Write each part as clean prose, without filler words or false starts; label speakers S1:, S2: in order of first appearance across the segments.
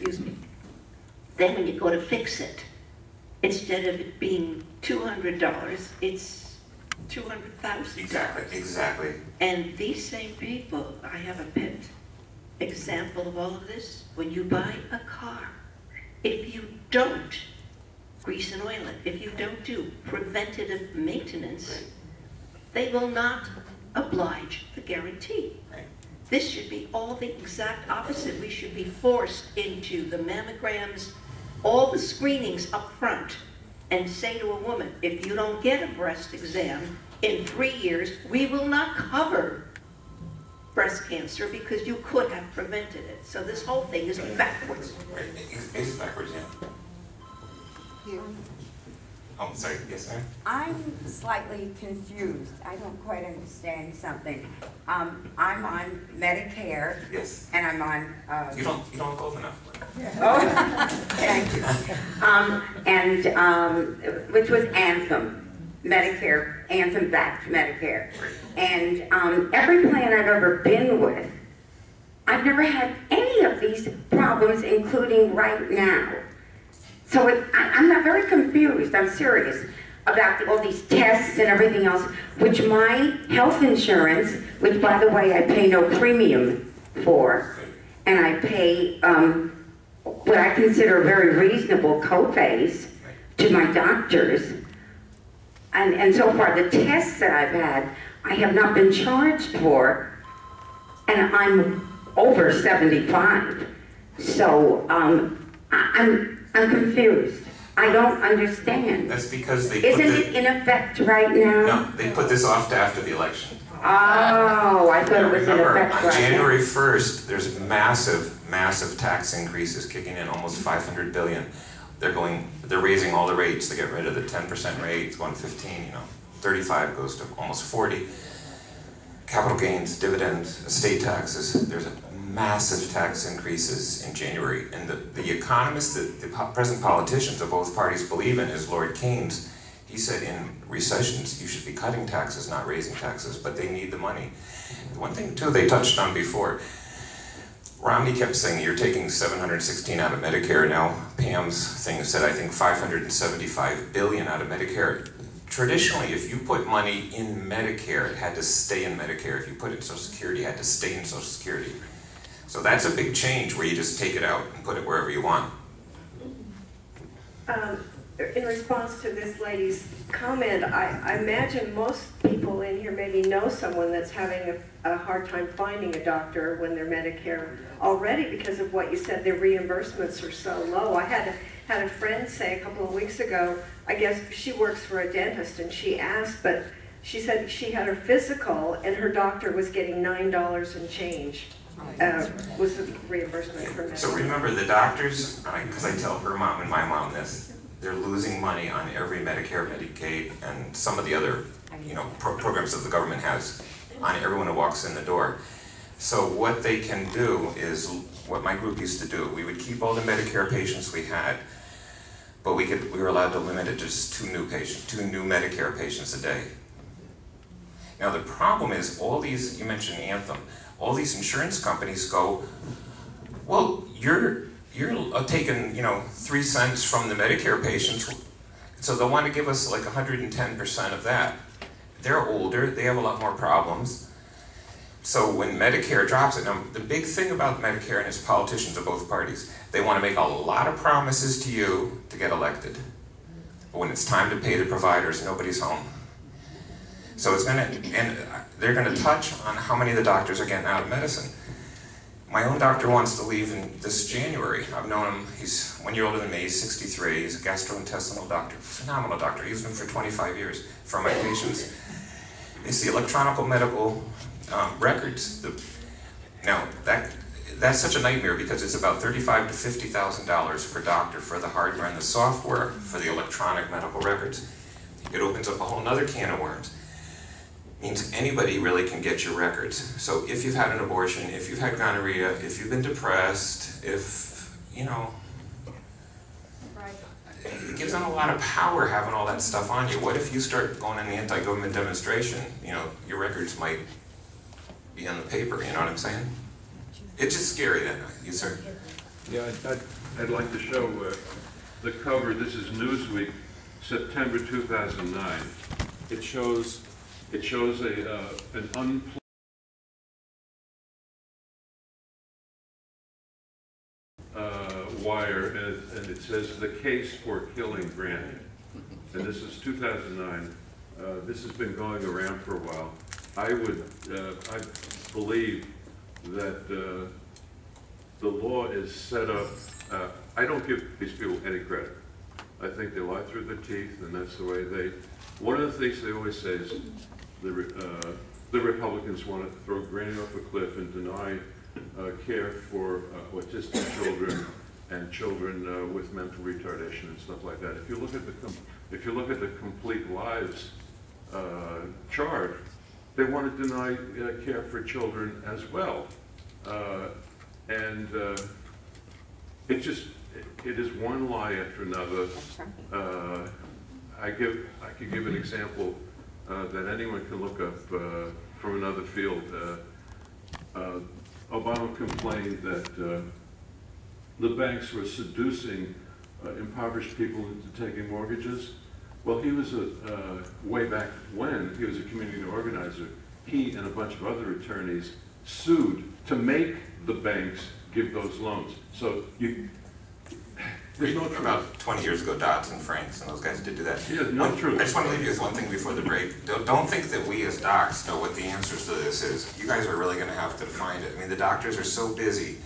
S1: excuse me. Then when you go to fix it, instead of it being $200, it's $200,000.
S2: Exactly.
S1: And these same people, I have a pet example of all of this. When you buy a car, if you don't grease and oil it, if you don't do preventative maintenance, they will not oblige the guarantee. This should be all the exact opposite. We should be forced into the mammograms, all the screenings up front, and say to a woman, if you don't get a breast exam in 3 years, we will not cover breast cancer because you could have prevented it. So this whole thing is backwards.
S2: It's backwards, yeah.
S3: Here.
S2: Oh, sorry, yes, ma'am?
S4: I'm slightly confused. I don't quite understand something. I'm on Medicare.
S2: Yes.
S4: And I'm on...
S2: You don't look old enough.
S4: Oh, thank you. Which was Anthem, Medicare, Anthem-backed Medicare. And every plan I've ever been with, I've never had any of these problems, including right now. So I'm not very confused, I'm serious, about all these tests and everything else, which my health insurance, which by the way I pay no premium for, and I pay what I consider very reasonable co-pays to my doctors, and so far the tests that I've had, I have not been charged for, and I'm over 75, so I'm confused. I don't understand.
S2: That's because they
S4: Isn't it in effect right now?
S2: No, they put this off to after the election.
S4: Oh, I thought it was in
S2: Remember,
S4: effect
S2: on
S4: right
S2: January 1st, there's massive tax increases kicking in, almost $500 billion. They're raising all the rates. They get rid of the 10% rate, it's going to 15, 35 goes to almost 40. Capital gains, dividends, estate taxes, there's a massive tax increases in January. And the economists that the present politicians of both parties believe in is Lord Keynes. He said in recessions, you should be cutting taxes, not raising taxes, but they need the money. One thing, too, they touched on before. Romney kept saying, you're taking 716 out of Medicare. Now, Pam's thing said, I think 575 billion out of Medicare. Traditionally, if you put money in Medicare, it had to stay in Medicare. If you put it in Social Security, it had to stay in Social Security. So that's a big change where you just take it out and put it wherever you want.
S3: In response to this lady's comment, I imagine most people in here maybe know someone that's having a hard time finding a doctor when they're Medicare already because of what you said, their reimbursements are so low. I had a friend say a couple of weeks ago, I guess she works for a dentist, and she asked, but she said she had her physical and her doctor was getting $9 and change. Was the reimbursement for Medicare.
S2: So remember, the doctors, because I tell her mom and my mom this, they're losing money on every Medicare, Medicaid, and some of the other, programs that the government has on everyone who walks in the door. So what they can do is what my group used to do. We would keep all the Medicare patients we had, but we were allowed to limit it to just two new Medicare patients a day. Now the problem is all these, you mentioned Anthem, all these insurance companies go, well, you're taking 3 cents from the Medicare patients, so they'll want to give us like 110% of that. They're older, they have a lot more problems. So when Medicare drops it, now the big thing about Medicare and its politicians of both parties, they want to make a lot of promises to you to get elected. But when it's time to pay the providers, nobody's home. So they're going to touch on how many of the doctors are getting out of medicine. My own doctor wants to leave in this January. I've known him, he's 1 year older than me, he's 63, he's a gastrointestinal doctor, phenomenal doctor. He's been for 25 years for my patients. It's the electronic medical records. Now, that's such a nightmare because it's about $35,000 to $50,000 per doctor for the hardware and the software for the electronic medical records. It opens up a whole other can of worms. Means anybody really can get your records. So if you've had an abortion, if you've had gonorrhea, if you've been depressed, if,
S3: Right.
S2: It gives them a lot of power having all that stuff on you. What if you start going on the anti-government demonstration? Your records might be on the paper, you know what I'm saying? It's just scary then, you sir.
S5: Yeah, I'd like to show the cover. This is Newsweek, September 2009. It shows an unplugged wire, and it says the case for killing Granny. And this is 2009. This has been going around for a while. I believe that the law is set up. I don't give these people any credit. I think they lie through their teeth, and that's the way they. One of the things they always say is the Republicans want to throw Granny off a cliff and deny care for autistic children and children with mental retardation and stuff like that. If you look at the Complete Lives chart, they want to deny care for children as well, and it is one lie after another. I could give an example that anyone can look up from another field. Obama complained that the banks were seducing impoverished people into taking mortgages. Well, he was way back when he was a community organizer. He and a bunch of other attorneys sued to make the banks give those loans. So there's no truth.
S2: About 20 years ago, Dodds and Franks and those guys did do that.
S5: Yeah, no truth.
S2: I just want to leave you with one thing before the break. Don't think that we as docs know what the answers to this is. You guys are really going to have to find it. I mean, the doctors are so busy.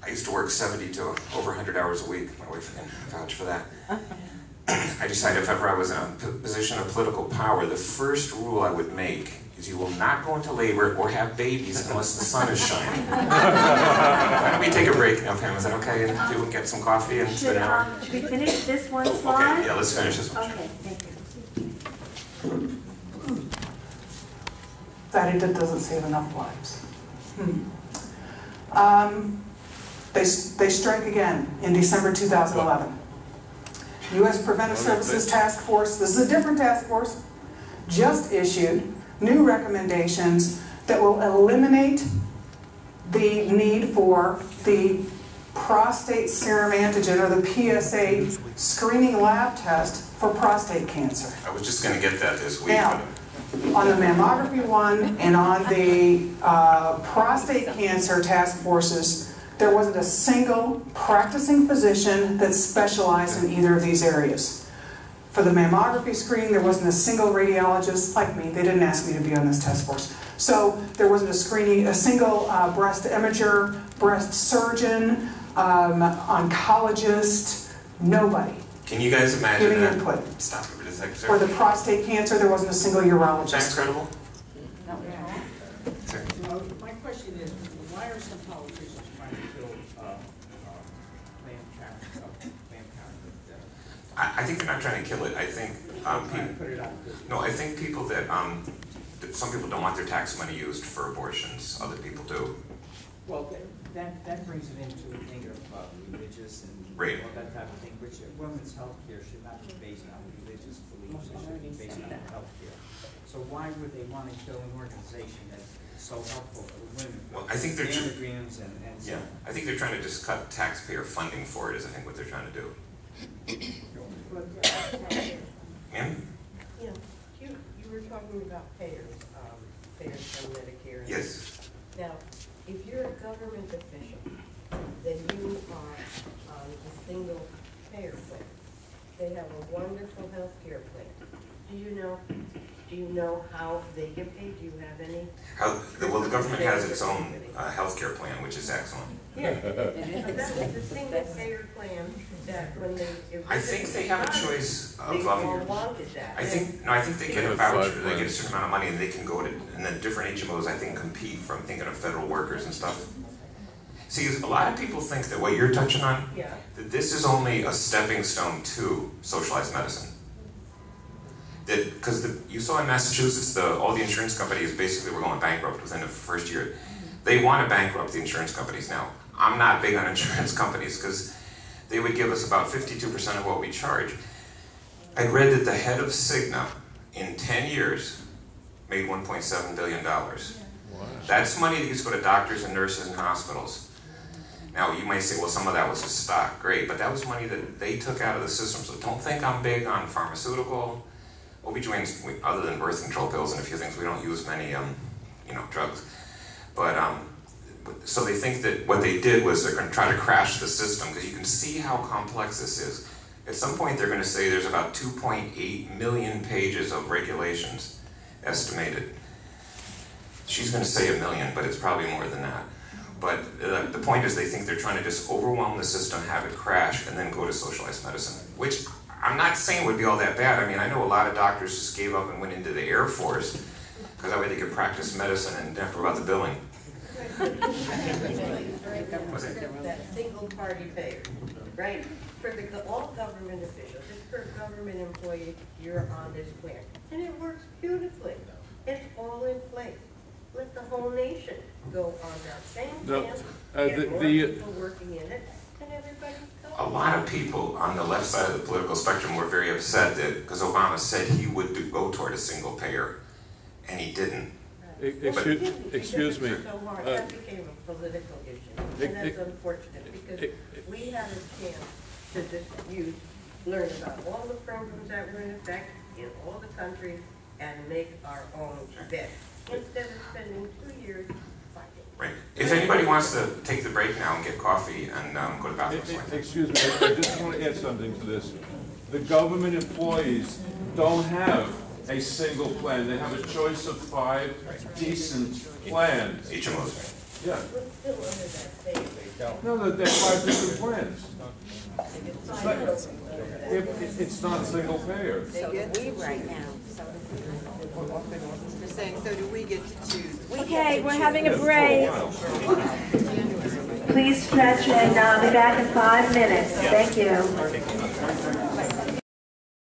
S2: I used to work 70 to over 100 hours a week. My wife can vouch for that. I decided if ever I was in a position of political power, the first rule I would make is you will not go into labor or have babies unless the sun is shining. Why don't we take a break now, Pam? Is that okay? And we can get some coffee and sit down?
S3: Should we finish this one slide?
S2: Okay, yeah, let's finish this one.
S3: Okay, thank you.
S6: That it doesn't save enough lives. They strike again in December 2011. U.S. Preventive Services Task Force, this is a different task force, just issued new recommendations that will eliminate the need for the prostate serum antigen, or the PSA screening lab test for prostate cancer.
S2: I was just going to get that this week.
S6: Now, on the mammography one and on the prostate cancer task forces, there wasn't a single practicing physician that specialized in either of these areas. For the mammography screening, there wasn't a single radiologist like me. They didn't ask me to be on this task force. So there wasn't a single breast imager, breast surgeon, oncologist, nobody.
S2: Can you guys imagine
S6: giving
S2: that?
S6: Input.
S2: Stop it for a second, sir.
S6: For the prostate cancer, there wasn't a single urologist.
S2: That's incredible.
S7: My question is, why are some politicians trying to kill Planned Parenthood?
S2: I think they're not trying to kill it. I think I think people that some people don't want their tax money used for abortions. Other people do.
S7: Well, that brings it into a thing of religious and
S2: right.
S7: all that type of thing. Which women's health care should not be based on religious beliefs. It should be based on health care. So why would they want to kill an organization that's so helpful for women?
S2: Well, I think they're
S7: mammograms and
S2: yeah. I think they're trying to just cut taxpayer funding for it. Is I think what they're trying to do. Ma'am?
S8: Yeah, you were talking about payers, payers from Medicare.
S2: Yes.
S8: Now, if you're a government official, then you are on a single payer plan. They have a wonderful health care plan. Do you know how they get paid? Do you have any?
S2: Well, the government has its own health care plan, which is excellent.
S8: Yeah, but that was the single payer plan that when they.
S2: I think they have a choice of.
S8: They all wanted that.
S2: I think they get a voucher. They get a certain amount of money, and they can go to, and then different HMOs I think compete for. I'm thinking of federal workers and stuff. See, a lot of people think that what you're touching on, that this is only a stepping stone to socialized medicine. That because you saw in Massachusetts, all the insurance companies basically were going bankrupt within the first year. They want to bankrupt the insurance companies now. I'm not big on insurance companies because they would give us about 52% of what we charge. I read that the head of Cigna in 10 years made $1.7 billion. Wow. That's money that used to go to doctors and nurses and hospitals. Now, you might say, well, some of that was just stock. Great, but that was money that they took out of the system. So don't think I'm big on pharmaceutical. OB-GYNs, other than birth control pills and a few things, we don't use many, drugs. But, so they think that what they did was they're going to try to crash the system, because you can see how complex this is. At some point, they're going to say there's about 2.8 million pages of regulations estimated. She's going to say 1 million, but it's probably more than that. But the point is they think they're trying to just overwhelm the system, have it crash, and then go to socialized medicine, which I'm not saying would be all that bad. I mean, I know a lot of doctors just gave up and went into the Air Force, because that way they could practice medicine and didn't have to worry about the billing.
S8: That single party payer, right? For all government officials, if you're a government employee, you're on this plan. And it works beautifully. It's all in place. Let the whole nation go on that same plan, get more people working in it, and everybody's covered.
S2: A lot of people on the left side of the political spectrum were very upset that, because Obama said he would go toward a single payer, and he didn't.
S5: Excuse me.
S8: That became a political issue, and that's unfortunate, because we had a chance to just learn about all the programs that were in effect in all the countries and make our own bet, instead of spending 2 years fighting.
S2: Right. If anybody wants to take the break now and get coffee and go to the bathroom.
S5: Excuse me, I just want to add something to this. The government employees don't have a single plan. They have a choice of 5 decent plans.
S2: HMOs.
S5: Yeah.
S8: We're still under that same.
S5: No, they're 5 different plans. It's not single payer.
S9: So do we right now. They're saying, so do we get to choose?
S10: Okay, we're having a break. Please stretch and I'll be back in 5 minutes. Thank you.